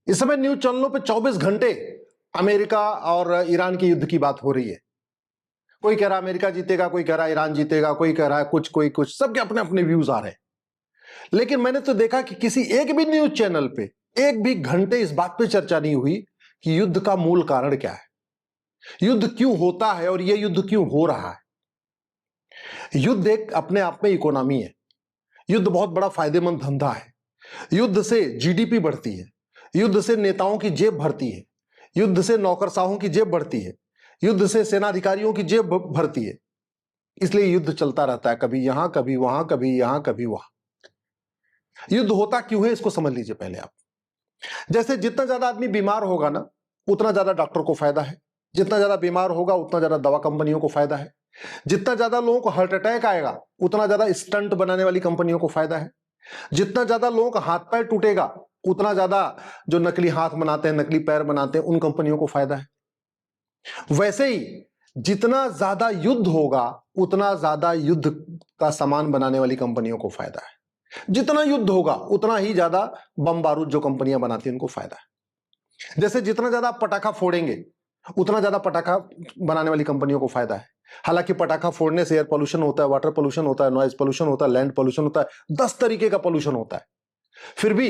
इस समय न्यूज चैनलों पे 24 घंटे अमेरिका और ईरान के युद्ध की बात हो रही है। कोई कह रहा है अमेरिका जीतेगा, कोई कह रहा है ईरान जीतेगा, कोई कह रहा है कुछ, कोई कुछ, सबके अपने अपने व्यूज आ रहे हैं। लेकिन मैंने तो देखा कि किसी एक भी न्यूज चैनल पे एक भी घंटे इस बात पे चर्चा नहीं हुई कि युद्ध का मूल कारण क्या है, युद्ध क्यों होता है और यह युद्ध क्यों हो रहा है। युद्ध एक अपने आप में इकोनॉमी है। युद्ध बहुत बड़ा फायदेमंद धंधा है। युद्ध से जीडीपी बढ़ती है, युद्ध से नेताओं की जेब भरती है, युद्ध से नौकरशाहों की जेब भरती है, युद्ध से सेनाधिकारियों की जेब भरती है। इसलिए युद्ध चलता रहता है, कभी यहां कभी वहां, कभी यहां कभी वहां। युद्ध होता क्यों है इसको समझ लीजिए पहले आप। जैसे जितना ज्यादा आदमी बीमार होगा ना, उतना ज्यादा डॉक्टर को फायदा है। जितना ज्यादा बीमार होगा उतना ज्यादा दवा कंपनियों को फायदा है। जितना ज्यादा लोगों को हार्ट अटैक आएगा उतना ज्यादा स्टंट बनाने वाली कंपनियों को फायदा है। जितना ज्यादा लोगों का हाथ पैर टूटेगा उतना ज्यादा जो नकली हाथ बनाते हैं, नकली पैर बनाते हैं, उन कंपनियों को फायदा है। वैसे ही जितना ज्यादा युद्ध होगा उतना ज्यादा युद्ध का सामान बनाने वाली कंपनियों को फायदा है। जितना युद्ध होगा उतना ही ज्यादा बम बारूद जो कंपनियां बनाती हैं उनको फायदा है। जैसे जितना ज्यादा आप पटाखा फोड़ेंगे उतना ज्यादा पटाखा बनाने वाली कंपनियों को फायदा है। हालांकि पटाखा फोड़ने से एयर पोल्यूशन होता है, वाटर पोल्यूशन होता है, नॉइज पोल्यूशन होता है, लैंड पोल्यूशन होता है, 10 तरीके का पोल्यूशन होता है। फिर भी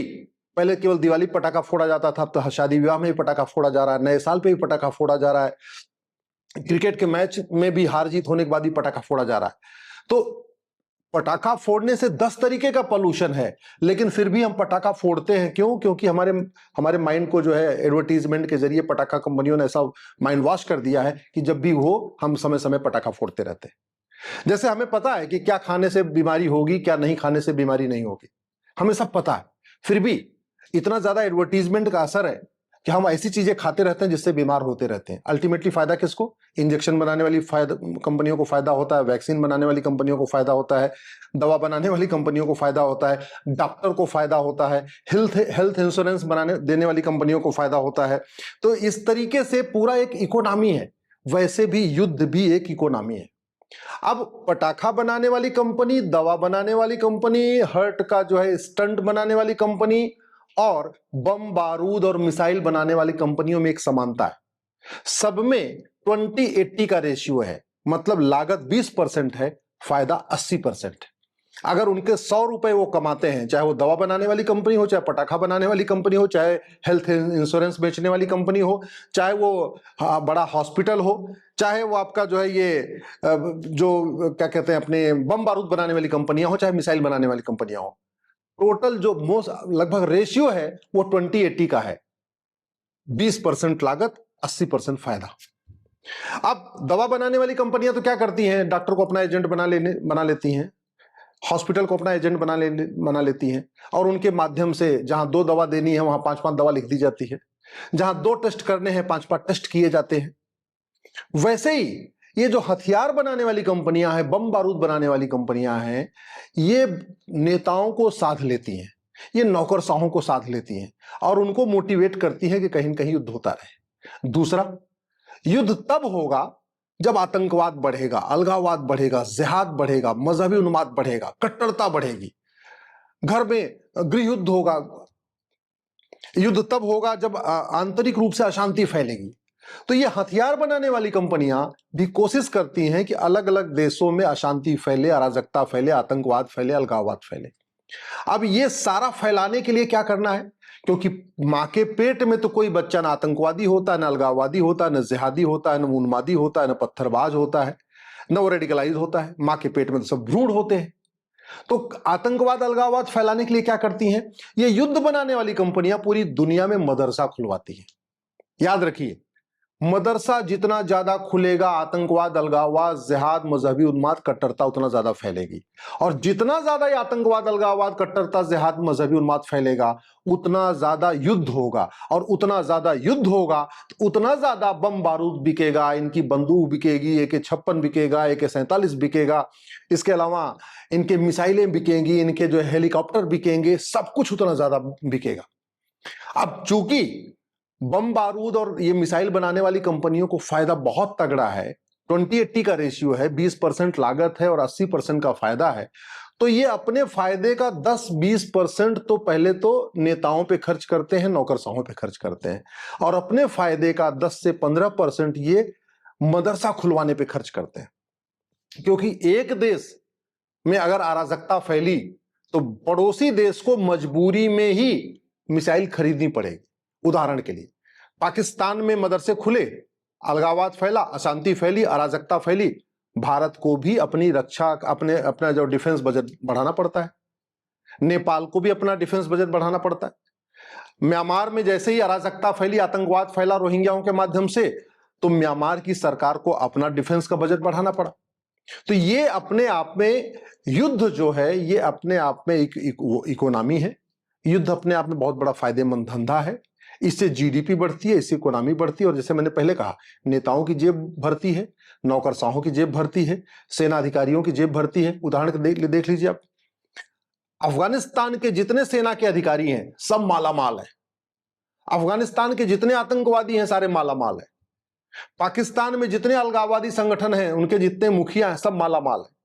पहले केवल दिवाली पटाखा फोड़ा जाता था, अब तो शादी विवाह में भी पटाखा फोड़ा जा रहा है, नए साल पे भी पटाखा फोड़ा जा रहा है, क्रिकेट के मैच में भी हार जीत होने के बाद भी पटाखा फोड़ा जा रहा है। तो पटाखा फोड़ने से 10 तरीके का पोल्यूशन है, लेकिन फिर भी हम पटाखा फोड़ते हैं। क्यों? क्योंकि हमारे माइंड को जो है एडवर्टीजमेंट के जरिए पटाखा कंपनियों ने ऐसा माइंड वॉश कर दिया है कि जब भी हो हम समय समय पटाखा फोड़ते रहते हैं। जैसे हमें पता है कि क्या खाने से बीमारी होगी, क्या नहीं खाने से बीमारी नहीं होगी, हमें सब पता है। फिर भी इतना ज्यादा एडवर्टीजमेंट का असर है कि हम ऐसी चीजें खाते रहते हैं जिससे बीमार होते रहते हैं। अल्टीमेटली फायदा किसको? इंजेक्शन बनाने वाली कंपनियों को फायदा होता है, वैक्सीन बनाने वाली कंपनियों को फायदा होता है, दवा बनाने वाली कंपनियों को फायदा होता है, डॉक्टर को फायदा होता है, हेल्थ इंश्योरेंस बनाने देने वाली कंपनियों को फायदा होता है। तो इस तरीके से पूरा एक इकोनॉमी है। वैसे भी युद्ध भी एक इकोनॉमी है। अब पटाखा बनाने वाली कंपनी, दवा बनाने वाली कंपनी, हर्ट का जो है स्टंट बनाने वाली कंपनी और बम बारूद और मिसाइल बनाने वाली कंपनियों में एक समानता है। सब में 20-80 का रेशियो है। मतलब लागत 20% है, फायदा 80% है। अगर उनके 100 रुपए वो कमाते हैं, चाहे वो दवा बनाने वाली कंपनी हो, चाहे पटाखा बनाने वाली कंपनी हो, चाहे हेल्थ इंश्योरेंस बेचने वाली कंपनी हो, चाहे वो बड़ा हॉस्पिटल हो, चाहे वो आपका जो है ये जो क्या कहते हैं अपने बम बारूद बनाने वाली कंपनियां हो, चाहे मिसाइल बनाने वाली कंपनियां हो, टोटल जो लगभग रेशियो है वो 20-80 का है। 20% लागत, 80% फायदा। अब दवा बनाने वाली कंपनियां तो क्या करती हैं? डॉक्टर को अपना एजेंट बना लेती हैं, हॉस्पिटल को अपना एजेंट बना लेती हैं, और उनके माध्यम से जहां 2 दवा देनी है वहां 5-5 दवा लिख दी जाती है, जहां 2 टेस्ट करने हैं 5-5 टेस्ट किए जाते हैं। वैसे ही ये जो हथियार बनाने वाली कंपनियां हैं, बम बारूद बनाने वाली कंपनियां हैं, ये नेताओं को साथ लेती हैं, ये नौकरशाहों को साथ लेती हैं और उनको मोटिवेट करती हैं कि कहीं न कहीं युद्ध होता रहे। दूसरा, युद्ध तब होगा जब आतंकवाद बढ़ेगा, अलगाववाद बढ़ेगा, जिहाद बढ़ेगा, मजहबी उन्माद बढ़ेगा, कट्टरता बढ़ेगी, घर में गृह युद्ध होगा। युद्ध तब होगा जब आंतरिक रूप से अशांति फैलेगी। तो ये हथियार बनाने वाली कंपनियां भी कोशिश करती हैं कि अलग अलग देशों में अशांति फैले, अराजकता फैले, आतंकवाद फैले, अलगाववाद फैले। अब ये सारा फैलाने के लिए क्या करना है? क्योंकि मां के पेट में तो कोई बच्चा ना आतंकवादी होता है, ना अलगाववादी होता है, ना जिहादी होता है, ना उन्मादी होता है, ना पत्थरबाज होता है, ना वो रेडिकलाइज होता है। मां के पेट में तो सब भ्रूण होते हैं। तो आतंकवाद, अलगाववाद फैलाने के लिए क्या करती हैं? ये युद्ध बनाने वाली कंपनियां पूरी दुनिया में मदरसा खुलवाती हैं। याद रखिए, मदरसा जितना ज्यादा खुलेगा, आतंकवाद, अलगाववाद, जिहाद, मजहबी उन्माद, कट्टरता उतना ज्यादा फैलेगी। और जितना ज्यादा ये आतंकवाद, अलगाववाद, कट्टरता, जिहाद, मजहबी उन्माद फैलेगा उतना ज्यादा युद्ध होगा, और उतना ज्यादा युद्ध होगा तो उतना ज्यादा बम बारूद बिकेगा, इनकी बंदूक बिकेगी, AK-56 बिकेगा, AK-47 बिकेगा, इसके अलावा इनके मिसाइलें बिकेंगी, इनके जो हेलीकॉप्टर बिकेंगे, सब कुछ उतना ज्यादा बिकेगा। अब चूंकि बम बारूद और ये मिसाइल बनाने वाली कंपनियों को फायदा बहुत तगड़ा है, 20-80 का रेशियो है, 20% लागत है और 80% का फायदा है, तो ये अपने फायदे का 10-20% तो पहले तो नेताओं पे खर्च करते हैं, नौकरशाहों पे खर्च करते हैं, और अपने फायदे का 10 से 15% ये मदरसा खुलवाने पे खर्च करते हैं। क्योंकि एक देश में अगर अराजकता फैली तो पड़ोसी देश को मजबूरी में ही मिसाइल खरीदनी पड़ेगी। उदाहरण के लिए पाकिस्तान में मदरसे खुले, अलगाववाद फैला, अशांति फैली, अराजकता फैली, भारत को भी अपनी रक्षा अपना जो डिफेंस बजट बढ़ाना पड़ता है। नेपाल को भी अपना डिफेंस बजट बढ़ाना पड़ता है। म्यांमार में जैसे ही अराजकता फैली, आतंकवाद फैला रोहिंग्याओं के माध्यम से, तो म्यांमार की सरकार को अपना डिफेंस का बजट बढ़ाना पड़ा। तो ये अपने आप में युद्ध जो है, ये अपने आप में एक इकोनॉमी है। युद्ध अपने आप में बहुत बड़ा फायदेमंद धंधा है। इससे जीडीपी बढ़ती है, इससे इकोनॉमी बढ़ती है, और जैसे मैंने पहले कहा, नेताओं की जेब भरती है, नौकरशाहों की जेब भरती है, सेना अधिकारियों की जेब भरती है। उदाहरण देख लीजिए आप, अफगानिस्तान के जितने सेना के अधिकारी हैं सब मालामाल है। अफगानिस्तान के जितने आतंकवादी हैं सारे मालामाल है। पाकिस्तान में जितने अलगाववादी संगठन हैं उनके जितने मुखिया हैं सब मालामाल है।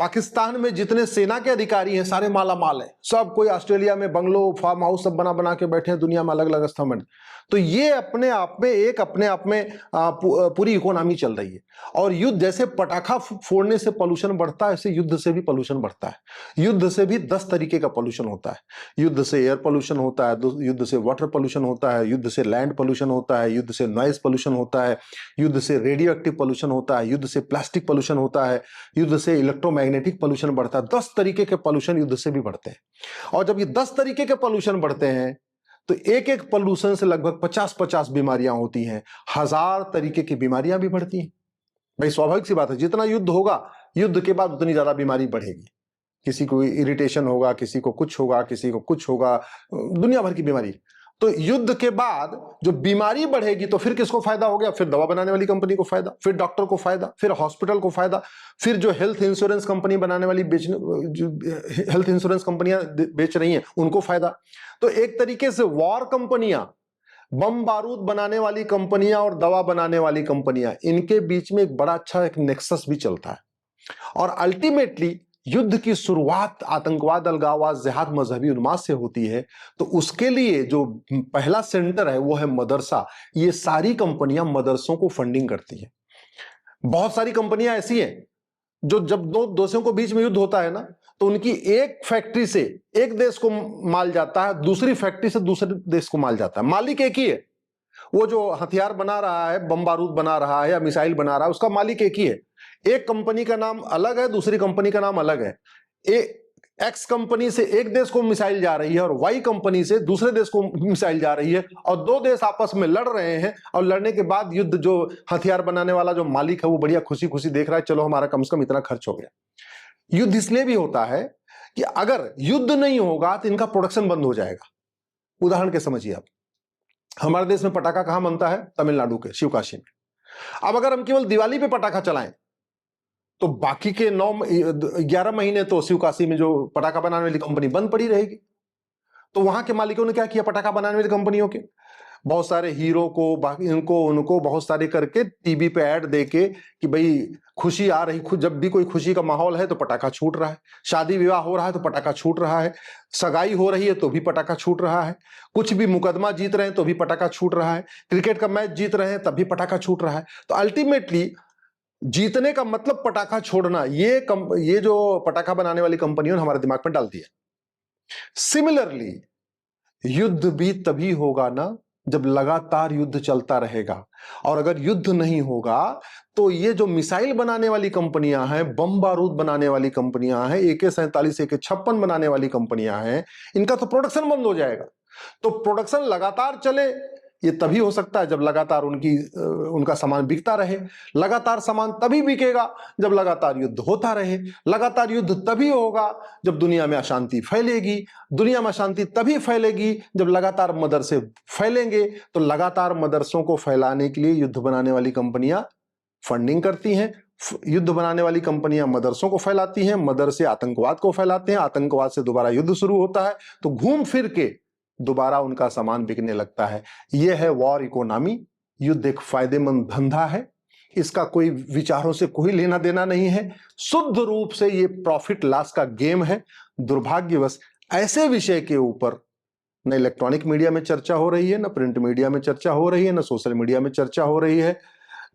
पाकिस्तान में जितने सेना के अधिकारी हैं सारे मालामाल हैं। सब कोई ऑस्ट्रेलिया में बंगलो, फार्म हाउस सब बना बना के बैठे हैं, दुनिया में अलग अलग स्थान में। तो ये अपने आप में पूरी इकोनॉमी चल रही है। और युद्ध जैसे पटाखा फोड़ने से पोल्यूशन बढ़ता है, ऐसे युद्ध से भी पोल्यूशन बढ़ता है। युद्ध से भी 10 तरीके का पोल्यूशन होता है। युद्ध से एयर पोल्यूशन होता है, युद्ध से वाटर पोल्यूशन होता है, युद्ध से लैंड पोल्यूशन होता है, युद्ध से नॉइज पोल्यूशन होता है, युद्ध से रेडियो एक्टिव पोल्यूशन होता है, युद्ध से प्लास्टिक पोल्यूशन होता है, युद्ध से इलेक्ट्रोमैग्नेटिक पोल्यूशन बढ़ता है। 10 तरीके के पोल्यूशन युद्ध से भी बढ़ते हैं। और जब ये 10 तरीके के पोल्यूशन बढ़ते हैं तो एक एक पोल्यूशन से लगभग 50-50 बीमारियां होती हैं। 1000 तरीके की बीमारियां भी बढ़ती हैं। भाई स्वाभाविक सी बात है, जितना युद्ध होगा, युद्ध के बाद उतनी ज्यादा बीमारी बढ़ेगी। किसी को इरिटेशन होगा, किसी को कुछ होगा, किसी को कुछ होगा, दुनिया भर की बीमारी। तो युद्ध के बाद जो बीमारी बढ़ेगी तो फिर किसको फायदा हो गया? फिर दवा बनाने वाली कंपनी को फायदा, फिर डॉक्टर को फायदा, फिर हॉस्पिटल को फायदा, फिर जो हेल्थ इंश्योरेंस कंपनी बनाने वाली हेल्थ इंश्योरेंस कंपनियां बेच रही हैं उनको फायदा। तो एक तरीके से वॉर कंपनियां, बम बारूद बनाने वाली कंपनियां और दवा बनाने वाली कंपनियां, इनके बीच में एक बड़ा अच्छा एक नेक्सस भी चलता है। और अल्टीमेटली युद्ध की शुरुआत आतंकवाद, अलगाववाद, जिहाद, मजहबी उन्माद से होती है। तो उसके लिए जो पहला सेंटर है वो है मदरसा। ये सारी कंपनियां मदरसों को फंडिंग करती है। बहुत सारी कंपनियां ऐसी हैं जो जब दो देशों को बीच में युद्ध होता है ना, तो उनकी एक फैक्ट्री से एक देश को माल जाता है, दूसरी फैक्ट्री से दूसरे देश को माल जाता है। मालिक एक ही है। वो जो हथियार बना रहा है, बम बारूद बना रहा है या मिसाइल बना रहा है, उसका मालिक एक ही है। एक कंपनी का नाम अलग है, दूसरी कंपनी का नाम अलग है। एक्स कंपनी से एक देश को मिसाइल जा रही है और वाई कंपनी से दूसरे देश को मिसाइल जा रही है, और दो देश आपस में लड़ रहे हैं। और लड़ने के बाद युद्ध, जो हथियार बनाने वाला जो मालिक है वो बढ़िया खुशी खुशी देख रहा है, चलो हमारा कम से कम इतना खर्च हो गया। युद्ध इसलिए भी होता है कि अगर युद्ध नहीं होगा तो इनका प्रोडक्शन बंद हो जाएगा। उदाहरण के समझिए आप, हमारे देश में पटाखा कहां बनता है? तमिलनाडु के शिवकाशी में। अब अगर हम केवल दिवाली पे पटाखा चलाएं तो बाकी के 11 महीने तो शिवकाशी में जो पटाखा बनाने वाली कंपनी बंद पड़ी रहेगी। तो वहां के मालिकों ने क्या किया? पटाखा बनाने वाली कंपनियों के बहुत सारे हीरो को, बाकी इनको उनको बहुत सारे करके टीवी पे ऐड देके कि भाई खुशी आ रही, जब भी कोई खुशी का माहौल है तो पटाखा छूट रहा है, शादी विवाह हो रहा है तो पटाखा छूट रहा है, सगाई हो रही है तो भी पटाखा छूट रहा है, कुछ भी मुकदमा जीत रहे हैं तो भी पटाखा छूट रहा है, क्रिकेट का मैच जीत रहे हैं तब भी पटाखा छूट रहा है। तो अल्टीमेटली जीतने का मतलब पटाखा छोड़ना, ये जो पटाखा बनाने वाली कंपनियों ने हमारे दिमाग में डाल दिया। सिमिलरली युद्ध भी तभी होगा ना जब लगातार युद्ध चलता रहेगा। और अगर युद्ध नहीं होगा तो ये जो मिसाइल बनाने वाली कंपनियां हैं, बम बारूद बनाने वाली कंपनियां हैं, AK-47, AK-56 बनाने वाली कंपनियां हैं, इनका तो प्रोडक्शन बंद हो जाएगा। तो प्रोडक्शन लगातार चले, ये तभी हो सकता है जब लगातार उनका सामान बिकता रहे। लगातार सामान तभी बिकेगा जब लगातार युद्ध होता रहे। लगातार युद्ध तभी होगा जब दुनिया में अशांति फैलेगी। दुनिया में अशांति तभी फैलेगी जब लगातार मदरसे फैलेंगे। तो लगातार मदरसों को फैलाने के लिए युद्ध बनाने वाली कंपनियां फंडिंग करती हैं। युद्ध बनाने वाली कंपनियां मदरसों को फैलाती हैं, मदरसे आतंकवाद को फैलाते हैं, आतंकवाद से दोबारा युद्ध शुरू होता है, तो घूम फिर के दोबारा उनका सामान बिकने लगता है। यह है वॉर इकोनॉमी। युद्ध एक फायदेमंद धंधा है। इसका कोई विचारों से कोई लेना देना नहीं है। शुद्ध रूप से ये प्रॉफिट लॉस का गेम है। दुर्भाग्यवश ऐसे विषय के ऊपर न इलेक्ट्रॉनिक मीडिया में चर्चा हो रही है, न प्रिंट मीडिया में चर्चा हो रही है, न सोशल मीडिया में चर्चा हो रही है,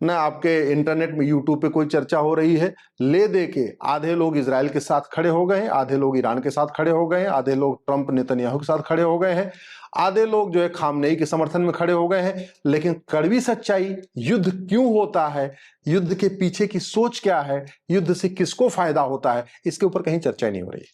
न आपके इंटरनेट में यूट्यूब पे कोई चर्चा हो रही है। ले दे के आधे लोग इजराइल के साथ खड़े हो गए हैं, आधे लोग ईरान के साथ खड़े हो गए हैं, आधे लोग ट्रंप नेतन्याहू के साथ खड़े हो गए हैं, आधे लोग जो है खामनेई के समर्थन में खड़े हो गए हैं। लेकिन कड़वी सच्चाई, युद्ध क्यों होता है, युद्ध के पीछे की सोच क्या है, युद्ध से किसको फायदा होता है, इसके ऊपर कहीं चर्चा नहीं हो रही।